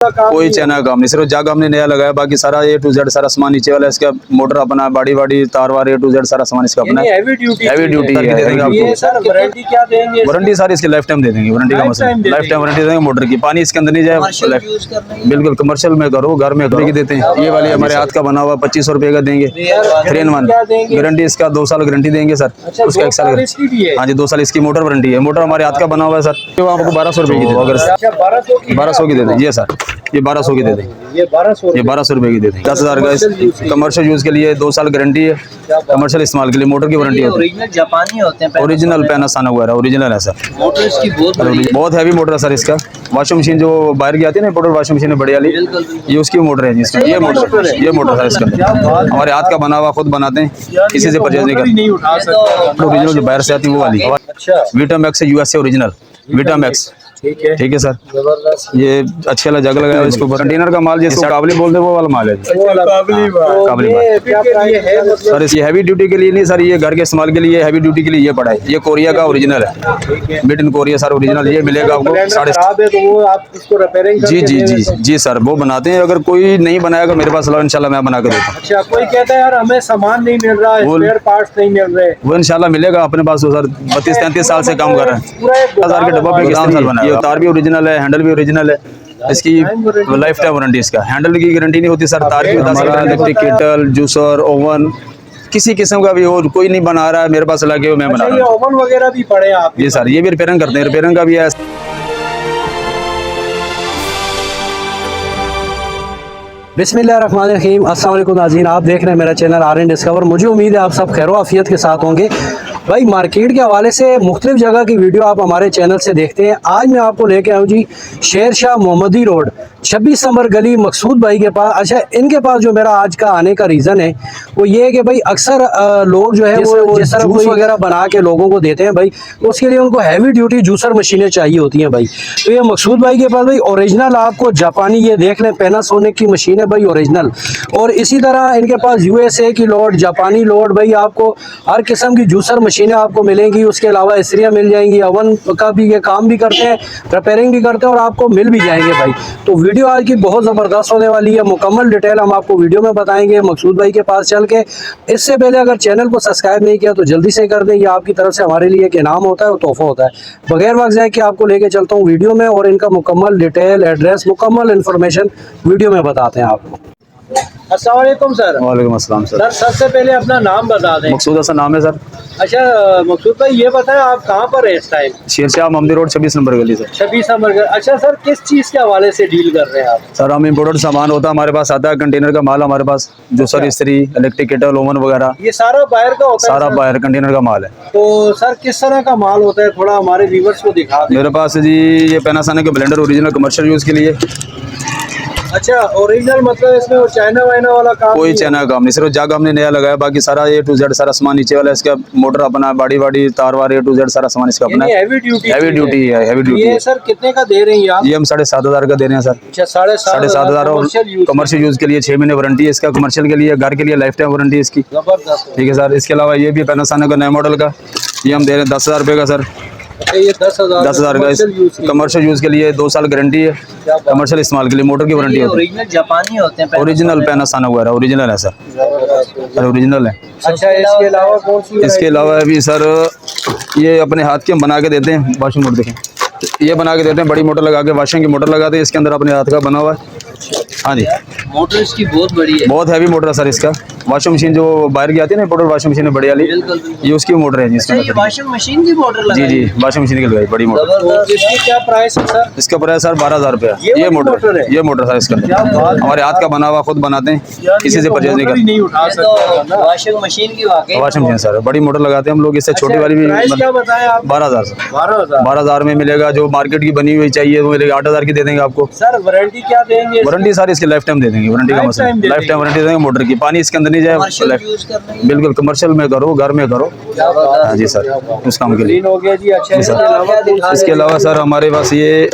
कोई चाइना का काम नहीं, सिर्फ जाग हमने नया लगाया, बाकी सारा A to Z सारा सामान नीचे वाला है, इसका मोटर अपना, बाड़ी वाड़ी तार वार A to Z सारा सामान इसका अपना है। हैवी ड्यूटी है। ये सर वारंटी क्या देंगे? वारंटी सारी इसकी लाइफ टाइम दे देंगे, वारंटी का मसला, लाइफ टाइम वारंटी देंगे मोटर की, पानी इसके अंदर नहीं जाए। बिल्कुल कमर्शियल में करो, घर में करो की देते हैं। ये वाली हमारे हाथ का बना हुआ 2500 रुपए का देंगे, 3 in 1 गारंटी, इसका 2 साल गारंटी देंगे सर, उसका 1 साल। हाँ जी 2 साल इसकी मोटर वारंटी है। मोटर हमारे हाथ का बना हुआ है सर, तो आपको 1200 रुपए की दे, अगर 1200 की दे दें। ये सर ये 1200 की दे दें, ये 1200 रुपए की दे दें। 10,000 का कमर्शियल यूज के लिए 2 साल गारंटी है, कमर्शियल इस्तेमाल के लिए मोटर की वारंटी होती है। ओरिजिनल जापानी होते हैं, ओरिजिनल पैनासोनिक वगैरह ओरिजिनल है सर। मोटर इसकी बहुत हैवी मोटर है सर इसका। वॉशिंग मशीन जो बाहर की आती है ना, इंपोर्टेड वॉशिंग मशीन है बड़ी वाली, ये उसकी मोटर है जिसका, ये मोटर सर इसका हमारे हाथ का बना हुआ, खुद बनाते हैं, किसी से परचेज नहीं करते। ओरिजिनल जो बाहर से आती है वो वाली विटामैक्स है, USA ओरिजिनल विटामैक्स। ठीक है सर, ये अच्छे वाला जग लगाया इसको, कंटेनर का माल जैसे काबली बोलते हैं वो वाला माल है, काबली माल सर। ये हैवी ड्यूटी के लिए नहीं सर, ये घर के इस्तेमाल के लिए, हैवी ड्यूटी के लिए ये पड़ा है। ये कोरिया का ओरिजिनल है, made in Korea sir original. ये मिलेगा आपको 7.5। जी सर, वो बनाते हैं। अगर कोई नहीं बनाएगा मेरे पास इंशाल्लाह मैं बना कर देता हूँ। अच्छा, कोई कहता है यार हमें सामान नहीं मिल रहा है, स्पेयर पार्ट्स नहीं मिल रहे, वो इंशाल्लाह मिलेगा अपने पास। तो सर 32-33 साल से काम कर रहे हैं, 1000 के डब्बा पे किस साल बनाया। तार भी ओरिजिनल है, हैंडल भी ओरिजिनल है, इसकी लाइफ टाइम वारंटी। इसका हैंडल की गारंटी नहीं होती सर, तार की होता है। इलेक्ट्रिक केटल, जूसर, ओवन, किसी किस्म का भी हो, कोई नहीं बना रहा है मेरे पास लगे, मैं बना रहा हूं। ओवन वगैरह भी पड़े आप? ये सर ये भी रिपेयरिंग करते हैं, रिपेयरिंग का भी है। बिस्मिल्लाहिर्रहमानिर्रहीम, अस्सलाम वालेकुम नाज़रीन, आप देख रहे हैं मेरा चैनल RN डिस्कवर। मुझे उम्मीद है आप सब खैर आफियत के साथ होंगे। भाई मार्केट के हवाले से मुख्तलिफ जगह की वीडियो आप हमारे चैनल से देखते हैं। आज मैं आपको लेके आया हूँ जी शेर शाह मोहम्मदी रोड 26 नंबर गली मकसूद भाई के पास। अच्छा, इनके पास जो मेरा आज का आने का रीज़न है वो ये है कि भाई अक्सर लोग जो है वो जिस तरह जूस वगैरह बना के लोगों को देते हैं भाई, उसके लिए उनको हैवी ड्यूटी जूसर मशीनें चाहिए होती हैं भाई। तो ये मकसूद भाई के पास भाई ओरिजिनल आपको जापानी, ये देख लें पैनासोनिक की मशीन है भाई ओरिजिनल। और इसी तरह इनके पास USA की लोड, जापानी लोड, भाई आपको हर किस्म की जूसर मशीनें आपको मिलेंगी। उसके अलावा इस्त्रियाँ मिल जाएंगी, ओवन का भी ये काम भी करते हैं, रिपेयरिंग भी करते हैं और आपको मिल भी जाएंगे भाई। तो वीडियो आज की बहुत ज़बरदस्त होने वाली है, मुकम्मल डिटेल हम आपको वीडियो में बताएंगे मकसूद भाई के पास चल के। इससे पहले अगर चैनल को सब्सक्राइब नहीं किया तो जल्दी से कर दें, ये आपकी तरफ से हमारे लिए एक इनाम होता है और तोहफा होता है। बगैर वक्त जाए कि आपको लेके चलता हूँ वीडियो में और इनका मुकम्मल डिटेल, एड्रेस, मुकम्मल इन्फॉर्मेशन वीडियो में बताते हैं आपको। अस्सलाम वालेकुम सर। वालेकुम अस्सलाम सर। सर सबसे पहले अपना नाम बता दें। मकसूद हसन नाम है सर। अच्छा मकसूद भाई, ये बताएं आप कहाँ पर है इस टाइम? शेर शाह मोहम्मदी रोड 26 नंबर गली सर। 26 नंबर। अच्छा सर, किस चीज़ के हवाले से डील कर रहे हैं आप? सर हम इम्पोर्टेड सामान होता है हमारे पास, आता है कंटेनर का माल हमारे पास, जो सर इस्त्री, इलेक्ट्रिक केटल, ओवन वगैरह, ये सारा बाहर का होता है? सारा बाहर कंटेनर का माल है। तो सर किस तरह का माल होता है, थोड़ा हमारे व्यूअर्स को दिखा दें। मेरे पास जी ये पैनासोनिक के ब्लेंडर ओरिजिनल कमर्शियल यूज के लिए। अच्छा, ओरिजिनल मतलब इसमें वो चाइना वाइना वाला काम? कोई चाइना का काम नहीं, सिर्फ जाग हमने नया लगाया, बाकी सारा A to Z सारा सामान नीचे वाला है। इसका मोटर अपना, बाड़ी वाड़ी तार वार A to Z सारा सामान इसका अपना है। हैवी ड्यूटी है, हैवी ड्यूटी। ये सर कितने का दे रही हैं आप? ये हम 7,500 का दे रहे हैं सर। अच्छा, 7,500 और कमर्शियल यूज के लिए 6 महीने वारंटी है इसका, कमर्शियल के लिए, घर के लिए लाइफ टाइम वारंटी है इसकी। जबरदस्त। ठीक है सर। इसके अलावा ये भी पैनासोनिक का नया मॉडल का, ये हम दे रहे हैं 10,000 रुपये का सर। ये 10,000 का कमर्शियल यूज के लिए 2 साल गारंटी है, कमर्शियल इस्तेमाल के लिए मोटर की वारंटी होती है। ओरिजिनल जापानी होते हैं, ओरिजिनल पैनासोनिक वगैरह ओरिजिनल है सर, ओरिजिनल है। अच्छा, इसके अलावा कौन सी? इसके अलावा भी सर ये अपने हाथ के हम बना के देते हैं। वॉशिंग मोटर देखें, ये बना के देते हैं, बड़ी मोटर लगा के वॉशिंग की मोटर लगाते हैं, इसके अंदर अपने हाथ का बना हुआ है। हाँ जी, मोटर इसकी बहुत बड़ी है, बहुत हैवी मोटर है सर इसका। वॉशिंग मशीन जो बाहर की आती है ना, इंपोर्टेड वॉशिंग मशीन है बड़ी वाली, ये उसकी मोटर है जिसका। ये वॉशिंग मशीन की मोटर लगाई? जी वॉशिंग मशीन की लगाई बड़ी मोटर। तो इसकी क्या प्राइस है सर? इसका प्राइस सर 12,000 रुपया। ये मोटर है, ये मोटर सर इसका हमारे हाथ का बना हुआ, खुद बनाते हैं, किसी से परचेज नहीं करते। उठा सकते वॉशिंग मशीन की वॉशिंग मशीन सर बड़ी मोटर लगाते हैं हम लोग। इससे छोटी वाली भी 12,000 सर। 12,000 में मिलेगा। जो मार्केट की बनी हुई चाहिए वो मिलेगा, 8,000 की दे देंगे आपको। सर वारंटी क्या देंगे? वारंटी सारी इसकी लाइफ टाइम दे देंगे, वारंटी का मसला, लाइफ टाइम वारंटी देंगे मोटर की। पानी इसके अंदर नहीं जाए, बिल्कुल कमर्शियल में करो, घर में करो। हाँ जी सर, उस काम के लिए हो गया जी। अच्छा, इसके अलावा सर हमारे पास ये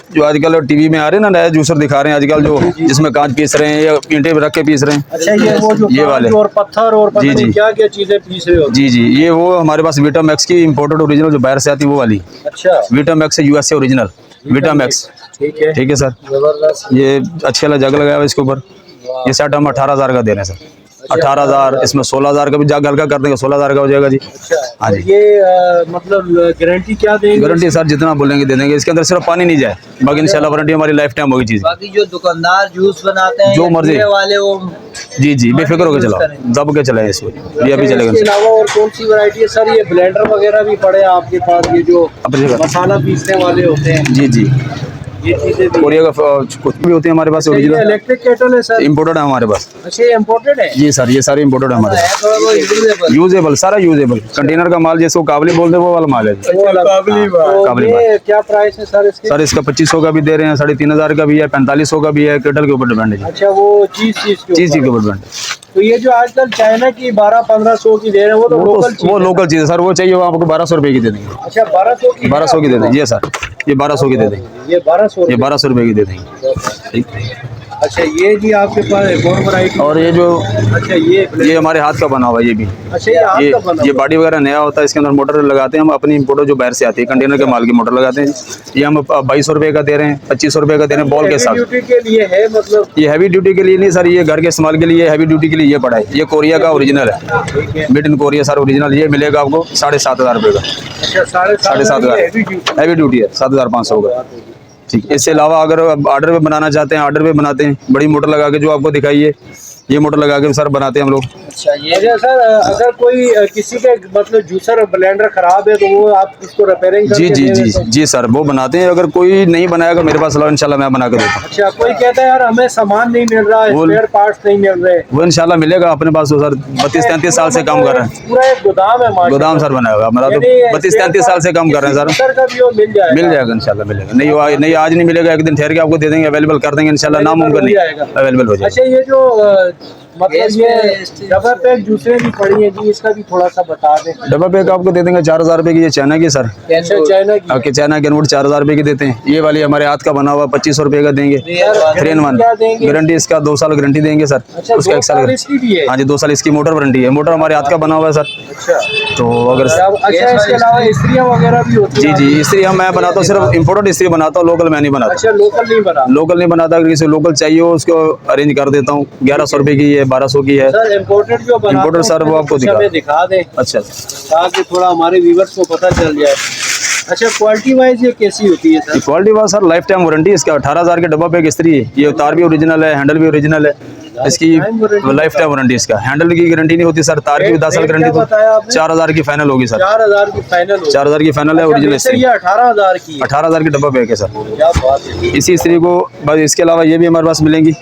जो आजकल टीवी में आ रहे हैं ना, नया जूसर दिखा रहे हैं आजकल, जो जिसमें कांच पीस रहे हैं या ईंटें रख के पीस रहे हैं। अच्छा, ये वो जो ये वाले और पत्थर और जी क्या क्या चीजें पीस रहे हो? जी ये वो हमारे पास विटामैक्स की इम्पोर्टेड ओरिजिनल जो बाहर से आती है वो वाली। अच्छा, विटामैक्स है, USA ओरिजिनल विटामैक्स। ठीक है सर। जबरदस्त। ये अच्छे वाला जग लगाया हुआ है इसके ऊपर। ये सेट हम 18,000 का दे रहे हैं सर। 18,000, इसमें 16,000 का भी जग हल्का कर देंगे, 16,000 का हो जाएगा जी। अच्छा, हाँ और जी। ये मतलब गारंटी क्या देंगे? गारंटी सर जितना बोलेंगे दे देंगे। इसके अंदर सिर्फ पानी नहीं जाए, बाकी इंशाल्लाह वारंटी हमारी लाइफ टाइम होगी चीज। बाकी जो दुकानदार जूस बनाते हैं जो या मर्जी। ठेले वाले वो जी जी बेफिक्र होकर चलाओ, दब के चलाए इसको, ये अभी इसके चलेगा। अलावा और कौन सी वैरायटी है सर? ये ब्लेंडर वगैरह भी पड़े हैं आपके पास, ये जो अपनी जगह। मसाला पीसने वाले होते हैं, जी जी ये चीजें भी? कोरिया का कुछ भी होती है हमारे पास ये ओरिजिनल। इलेक्ट्रिक केटल है सर? इम्पोर्टेड है हमारे पास। अच्छा, ये इम्पोर्टेड है? जी सर, ये सारे इम्पोर्टेड है हमारे पास। थोड़ा बहुत यूजेबल। यूजेबल, सारा यूजेबल कंटेनर का माल, जिसको काबली बोलते हैं वो वाला माल है जी। वो वाला काबली बात। तो काबली ये क्या प्राइस है सर इसके? सर इसका 2500 का भी दे रहे हैं, 3,500 का भी है, 4500 का भी है। केटल के ऊपर डिपेंड है जी, अच्छा, वो चीज चीज के ऊपर डिपेंड है। तो ये जो आजकल चाइना की 1200-1500 की दे रहे हैं, वो तो लोकल चीज वो है। लोकल चीज है सर, वो चाहिए वो आपको 1200 रुपए की दे देंगे। अच्छा, 1200 की? 1200 की दे देंगे। ये सर, ये 1200 की दे देंगे। ये 1200? ये 1200 रुपए की दे देंगे। ठीक। अच्छा, ये जी आपके पास एक और वैरायटी? और ये जो अच्छा, ये हमारे हाथ का बना हुआ है ये भी। अच्छा, ये हाथ का बना ये हुआ? बॉडी वगैरह नया होता है, इसके अंदर मोटर लगाते हैं हम अपनी इम्पोर्टर जो बाहर से आती है, कंटेनर के माल की मोटर लगाते हैं। ये हम 2200 रुपए का दे रहे हैं, 2500 रुपए का दे रहे हैं बॉल के साथ। ड्यूटी के लिए है मतलब? ये हैवी ड्यूटी के लिए नहीं सर, ये घर के इस्तेमाल के लिए, हैवी ड्यूटी के लिए ये पड़ा है। ये कोरिया का ओरिजिनल है, ठीक है। Made in Korea sir original. ये मिलेगा आपको 7,500 रुपए का। अच्छा, 7,500 हैवी ड्यूटी? हैवी ड्यूटी है 7,500 का। ठीक। इसके अलावा अगर ऑर्डर पे बनाना चाहते हैं, ऑर्डर पे बनाते हैं, बड़ी मोटर लगा के जो आपको दिखाइए, ये मोटर लगा के सर बनाते हैं हम लोग। अच्छा, ये अच्छा सर, अगर कोई किसी के मतलब जूसर ब्लेंडर खराब है तो वो आप उसको रिपेयरिंग जी करके जी दे जी देते हैं? जी सर, वो बनाते हैं। अगर कोई नहीं बनाएगा मेरे पास लाओ, इंशाल्लाह मैं बना के देता हूँ। अच्छा, कोई कहता है यार हमें सामान नहीं मिल रहा, वो- स्पेयर पार्ट्स नहीं मिल रहे, वो इंशाल्लाह मिलेगा अपने पास। तो सर 32-33 साल से काम कर रहे हैं। पूरा एक गोदाम है माशाल्लाह। गोदाम सर बनाया हुआ हमारा, तो यानी 32-33 साल से काम कर रहे हैं किसी सर। जूसर का भी वो मिल जाएगा? मिल जाएगा इंशाल्लाह, मिलेगा। नहीं आज नहीं मिलेगा, एक दिन ठहर के आपको दे देंगे, अवेलेबल कर देंगे इंशाल्लाह, नामुमकिन हो नहीं, जाएगा। अवेलेबल हो जाएगा। अच्छा, ये जो मतलब गैस ये पे डबल पैक जूसरें भी पड़ी हैं जी, इसका भी थोड़ा सा बता दें। डब्बा पैक आपको दे देंगे 4,000 रुपए की। ये चाइना की सर, अच्छा, चाइना की? आपके चाइना के नोट 4,000 रुपए की देते हैं। ये वाली हमारे हाथ का बना हुआ 2500 रुपए का देंगे। 3 in 1 क्या देंगे? गारंटी, इसका 2 साल गारंटी देंगे सर। अच्छा, उसका 2 1 साल साल इसकी भी है? हाँ जी, 2 साल इसकी मोटर वारंटी है। मोटर हमारे हाथ का बना हुआ है सर। अच्छा, तो अगर अच्छा, इसके अलावा इस्त्रियाँ वगैरह भी होती जी हैं? जी, इस्त्री हम मैं बनाता हूँ, सिर्फ इम्पोर्टेड इस्त्री बनाता हूँ, लोकल मैं नहीं बनाता। अच्छा, लोकल नहीं बना? लोकल नहीं बनाता, अगर किसी लोकल चाहिए हो उसको अरेंज कर देता हूँ। 1100 रुपए की है, 1200 की है। सर इम्पोर्टेड जो बनाते Imported हैं, सर, वो आपको कुछ हमें दिखा दें अच्छा, ताकि थोड़ा हमारे व्यूवर्स को पता चल जाए। अच्छा, क्वालिटी वाइज ये कैसी होती है सर? क्वालिटी वाला सर लाइफ टाइम वारंटी इसका। 18,000 के डब्बा पे एक इस्त्री है। ये तार भी ओरिजिनल है, हैंडल भी ओरिजिनल है। इसकी लाइफ टाइम वारंटी इसका। हैंडल की गारंटी नहीं होती सर, तार की 10 साल रेट गारंटी। क्या बताया आपने? 4,000 की फाइनल होगी सर। 4,000 की फाइनल हो? 4,000 की फाइनल है, ओरिजिनल सर इस्त्री। ये 18,000 की है? 18,000 की डब्बा पैक है सर। क्या बात है। इसी इस्त्री को बस, इसके अलावा ये भी हमारे पास मिलेंगी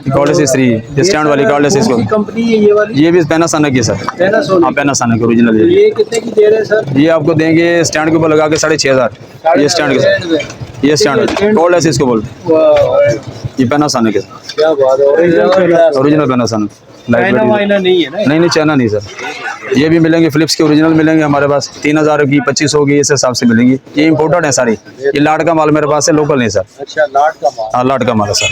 कॉर्डलेस इस्त्री, स्टैंड वाली कॉर्डलेस इसको। कौन सी कंपनी है ये वाली? ये भी पैनासोनिक की सर। Panasonic? हाँ पैनासोनिक ओरिजिनल तो है। ये कितने की दे रहे हैं सर? ये आपको देंगे स्टैंड के ऊपर लगा के 6,500। ये स्टैंड के साथ, ये स्टैंड कॉर्डलेस इसको बोलते हैं। ये पैनासोनिक है, क्या बात है, ओरिजिनल ओरिजिनल पैनासोनिक। चाइना वाइना नहीं है ना? नहीं चाइना नहीं सर। ये भी मिलेंगे, फिलिप्स के ओरिजिनल मिलेंगे हमारे पास। 3,000 की, 2500 की, इस हिसाब से मिलेंगी। ये इम्पोर्टेड है सारी। ये लाट का माल मेरे पास है, लोकल नहीं सर। अच्छा, लाट का माल? हाँ लाट का माल है सर।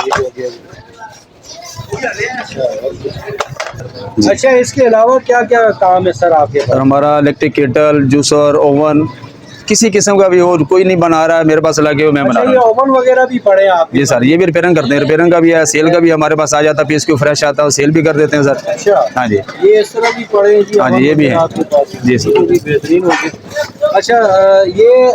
अच्छा, इसके अलावा क्या क्या काम है सर आपके और पास? हमारा इलेक्ट्रिक केटल, जूसर, ओवन, किसी किस्म का भी हो, कोई नहीं बना रहा है मेरे पास लगे हो, मैं बना अच्छा, रहा ये हूँ। ओवन वगैरह भी पड़े हैं आपके? जी सर, ये भी रिपेयरिंग करते हैं। रिपेयरिंग का भी है, सेल का भी हमारे पास आ जाता है, पीस क्यों फ्रेश आता है, सेल भी कर देते हैं सर। अच्छा, हाँ जी, ये इस तरह भी पड़े हैं जी? हाँ जी, ओवन ये भी वगैरह है। आपके पास? जी सर। ये भी बेहतरीन होगी। अच्छा, ये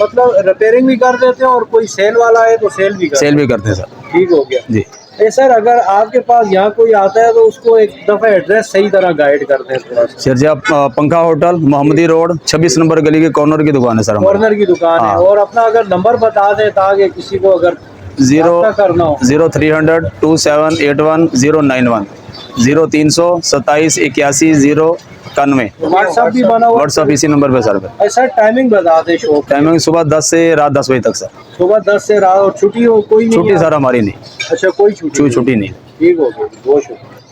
मतलब रिपेयरिंग भी कर देते हैं और कोई सेल वाला है तो सेल भी कर सेल भी करते हैं सर। ठीक हो गया। जी सर, अगर आपके पास यहाँ कोई आता है तो उसको एक दफ़ा एड्रेस सही तरह गाइड करते हैं थोड़ा सा। सर जी, आप पंखा होटल, मोहम्मदी रोड, 26 नंबर गली के कॉर्नर की दुकान है सर हमारी। कॉर्नर की दुकान है। हाँ। और अपना अगर नंबर बता दें ताकि किसी को अगर रब्ता करना हो। 0300 2781 091 0300 27 81 091। व्हाट्सएप भी बना हुआ? व्हाट्सअप इसी नंबर पे सर। सर टाइमिंग बता दें शॉप? टाइमिंग सुबह 10 से रात 10 बजे तक सर। सुबह 10 से रात, और छुट्टी हो कोई नहीं? छुट्टी सर हमारी नहीं, अच्छा, कोई छुट्टी छुट्टी नहीं। ठीक हो गई, बहुत शुक्रिया।